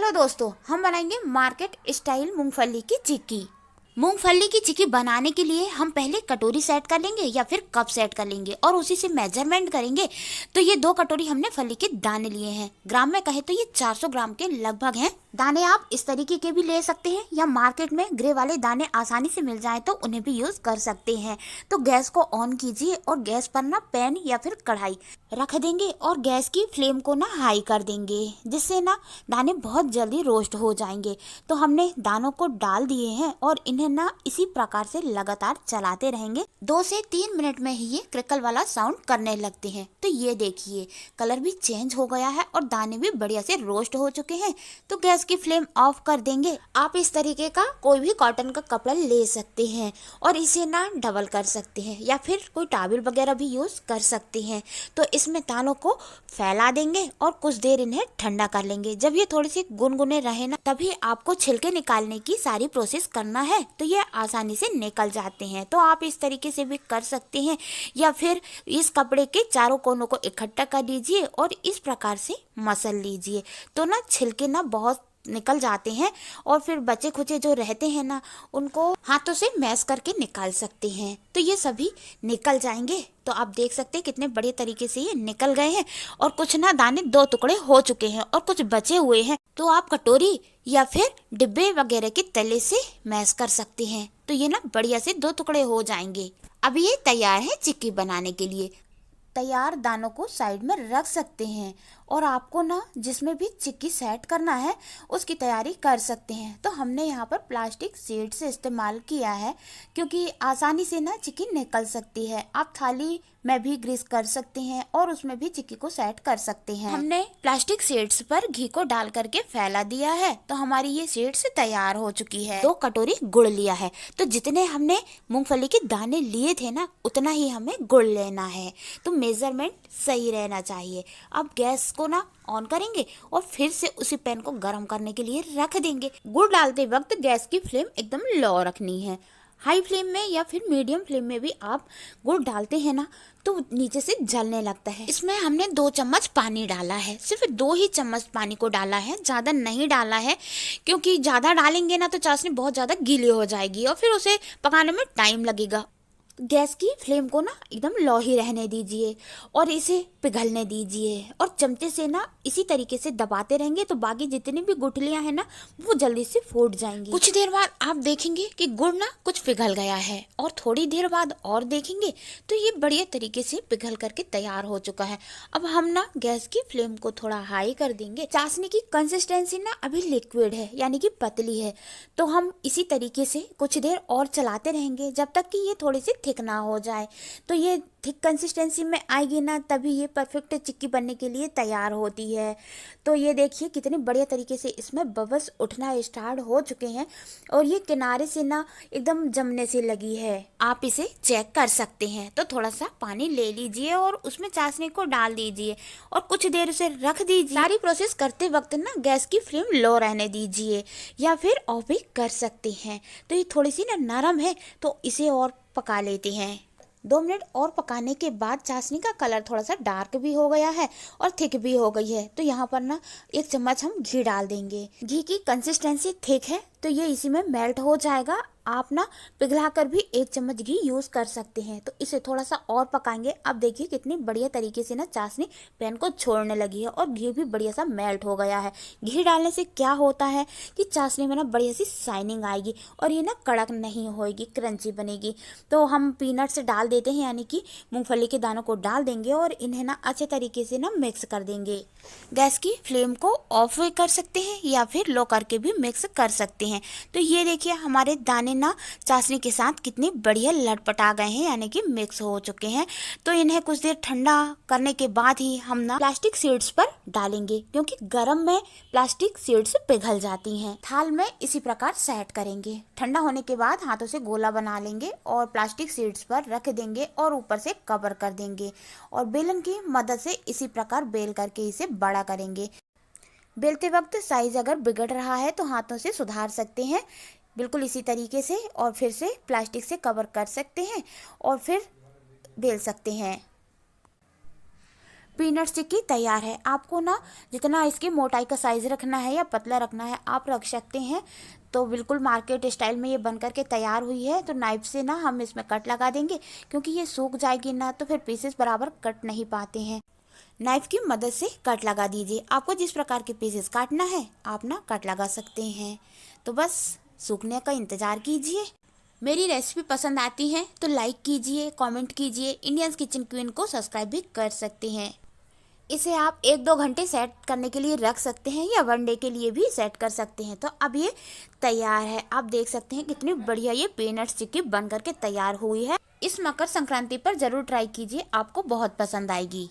चलो दोस्तों, हम बनाएंगे मार्केट स्टाइल मूंगफली की चिक्की। मूंगफली की चिक्की बनाने के लिए हम पहले कटोरी सेट कर लेंगे या फिर कप सेट कर लेंगे और उसी से मेजरमेंट करेंगे। तो ये 2 कटोरी हमने फली के दाने लिए हैं। ग्राम में कहे तो ये 400 ग्राम के लगभग हैं। दाने आप इस तरीके के भी ले सकते हैं या मार्केट में ग्रे वाले दाने आसानी से मिल जाए तो उन्हें भी यूज कर सकते हैं। तो गैस को ऑन कीजिए और गैस पर ना पैन या फिर कढ़ाई रख देंगे और गैस की फ्लेम को ना हाई कर देंगे, जिससे ना दाने बहुत जल्दी रोस्ट हो जाएंगे। तो हमने दानों को डाल दिए हैं और इन्हें ना इसी प्रकार से लगातार चलाते रहेंगे। 2 से 3 मिनट में ही ये क्रिकल वाला साउंड करने लगते हैं। तो ये देखिए, कलर भी चेंज हो गया है और दाने भी बढ़िया से रोस्ट हो चुके हैं। तो गैस की फ्लेम ऑफ कर देंगे। आप इस तरीके का कोई भी कॉटन का कपड़ा ले सकते हैं और इसे ना डबल कर सकते हैं या फिर कोई टॉवल वगैरह भी यूज कर सकते हैं। तो इसमें दानों को फैला देंगे और कुछ देर इन्हें ठंडा कर लेंगे। जब ये थोड़ी सी गुनगुने रहे ना, तभी आपको छिलके निकालने की सारी प्रोसेस करना है। तो ये आसानी से निकल जाते हैं। तो आप इस तरीके से भी कर सकते हैं या फिर इस कपड़े के चारों कोनों को इकट्ठा कर लीजिए और इस प्रकार से मसल लीजिए। तो ना छिलके ना बहुत निकल जाते हैं और फिर बचे खुचे जो रहते हैं ना, उनको हाथों से मैश करके निकाल सकते हैं। तो ये सभी निकल जाएंगे। तो आप देख सकते हैं कितने बड़े तरीके से ये निकल गए हैं और कुछ ना दाने 2 टुकड़े हो चुके हैं और कुछ बचे हुए हैं। तो आप कटोरी या फिर डिब्बे वगैरह के तले से मैश कर सकते हैं। तो ये ना बढ़िया से 2 टुकड़े हो जाएंगे। अब ये तैयार है चिक्की बनाने के लिए। तैयार दानों को साइड में रख सकते हैं और आपको ना जिसमें भी चिक्की सेट करना है उसकी तैयारी कर सकते हैं। तो हमने यहाँ पर प्लास्टिक शीट से इस्तेमाल किया है क्योंकि आसानी से ना चिक्की निकल सकती है। आप थाली में भी ग्रीस कर सकते हैं और उसमें भी चिक्की को सेट कर सकते हैं। हमने प्लास्टिक शीट्स पर घी को डाल करके फैला दिया है। तो हमारी ये शीट्स तैयार हो चुकी है। 2 कटोरी गुड़ लिया है। तो जितने हमने मूंगफली के दाने लिए थे ना, उतना ही हमें गुड़ लेना है। तो मेजरमेंट सही रहना चाहिए। अब गैस को ना ऑन करेंगे और फिर से उसी पैन को गर्म करने के लिए रख देंगे। गुड़ डालते वक्त गैस की फ्लेम एकदम लो रखनी है। हाई फ्लेम में या फिर मीडियम फ्लेम में भी आप गुड़ डालते हैं ना, तो नीचे से जलने लगता है। इसमें हमने 2 चम्मच पानी डाला है। सिर्फ 2 ही चम्मच पानी को डाला है, ज़्यादा नहीं डाला है, क्योंकि ज़्यादा डालेंगे ना तो चाशनी बहुत ज़्यादा गीली हो जाएगी और फिर उसे पकाने में टाइम लगेगा। गैस की फ्लेम को ना एकदम लो ही रहने दीजिए और इसे पिघलने दीजिए और चमचे से ना इसी तरीके से दबाते रहेंगे तो बाकी जितनी भी गुठलियां हैं ना, वो जल्दी से फूट जाएंगी। कुछ देर बाद आप देखेंगे कि गुड़ ना कुछ पिघल गया है और थोड़ी देर बाद और देखेंगे तो ये बढ़िया तरीके से पिघल करके तैयार हो चुका है। अब हम ना गैस की फ्लेम को थोड़ा हाई कर देंगे। चाशनी की कंसिस्टेंसी ना अभी लिक्विड है, यानी कि पतली है। तो हम इसी तरीके से कुछ देर और चलाते रहेंगे जब तक कि ये थोड़ी सी थिक ना हो जाए। तो ये थिक कंसिस्टेंसी में आएगी ना, तभी ये परफेक्ट चिक्की बनने के लिए तैयार होती है। तो ये देखिए कितने बढ़िया तरीके से इसमें बबल्स उठना स्टार्ट हो चुके हैं और ये किनारे से ना एकदम जमने से लगी है। आप इसे चेक कर सकते हैं। तो थोड़ा सा पानी ले लीजिए और उसमें चाशनी को डाल दीजिए और कुछ देर उसे रख दीजिए। सारी प्रोसेस करते वक्त ना गैस की फ्लेम लो रहने दीजिए या फिर ऑफ भी कर सकते हैं। तो ये थोड़ी सी ना नरम है, तो इसे और पका लेते हैं। 2 मिनट और पकाने के बाद चाशनी का कलर थोड़ा सा डार्क भी हो गया है और थिक भी हो गई है। तो यहाँ पर ना 1 चम्मच हम घी डाल देंगे। घी की कंसिस्टेंसी थिक है तो ये इसी में मेल्ट हो जाएगा। आप ना पिघला कर भी 1 चम्मच घी यूज कर सकते हैं। तो इसे थोड़ा सा और पकाएंगे। अब देखिए कितनी बढ़िया तरीके से ना चाशनी पैन को छोड़ने लगी है और घी भी बढ़िया सा मेल्ट हो गया है। घी डालने से क्या होता है कि चाशनी में ना बढ़िया सी शाइनिंग आएगी और ये ना कड़क नहीं होएगी, क्रंची बनेगी। तो हम पीनट्स डाल देते हैं, यानी कि मूंगफली के दानों को डाल देंगे और इन्हें ना अच्छे तरीके से ना मिक्स कर देंगे। गैस की फ्लेम को ऑफ कर सकते हैं या फिर लो करके भी मिक्स कर सकते हैं। तो ये देखिए हमारे दाने ना चाशनी के साथ कितनी बढ़िया लटपटा गए हैं, यानी कि मिक्स हो चुके हैं। तो इन्हें कुछ देर ठंडा करने के बाद ही हम ना प्लास्टिक शीट्स पर डालेंगे, क्योंकि गर्म में प्लास्टिक शीट्स पिघल जाती हैं। थाल में इसी प्रकार सेट करेंगे। ठंडा होने के बाद हाथों से गोला बना लेंगे और प्लास्टिक शीट्स पर रख देंगे और ऊपर से कवर कर देंगे और बेलन की मदद से इसी प्रकार बेल करके इसे बड़ा करेंगे। बेलते वक्त साइज अगर बिगड़ रहा है तो हाथों से सुधार सकते हैं, बिल्कुल इसी तरीके से, और फिर से प्लास्टिक से कवर कर सकते हैं और फिर बेल सकते हैं। पीनट चिक्की तैयार है। आपको ना जितना इसकी मोटाई का साइज रखना है या पतला रखना है आप रख सकते हैं। तो बिल्कुल मार्केट स्टाइल में ये बन करके तैयार हुई है। तो नाइफ से ना हम इसमें कट लगा देंगे, क्योंकि ये सूख जाएगी ना तो फिर पीसेस बराबर कट नहीं पाते हैं। नाइफ की मदद से कट लगा दीजिए। आपको जिस प्रकार के पीसेस काटना है आप ना कट लगा सकते हैं। तो बस सूखने का इंतज़ार कीजिए। मेरी रेसिपी पसंद आती है तो लाइक कीजिए, कमेंट कीजिए। इंडियंस किचन क्वीन को सब्सक्राइब भी कर सकते हैं। इसे आप 1-2 घंटे सेट करने के लिए रख सकते हैं या 1 डे के लिए भी सेट कर सकते हैं। तो अब ये तैयार है। आप देख सकते हैं कितनी बढ़िया ये पीनट्स चिक्की बन करके तैयार हुई है। इस मकर संक्रांति पर ज़रूर ट्राई कीजिए, आपको बहुत पसंद आएगी।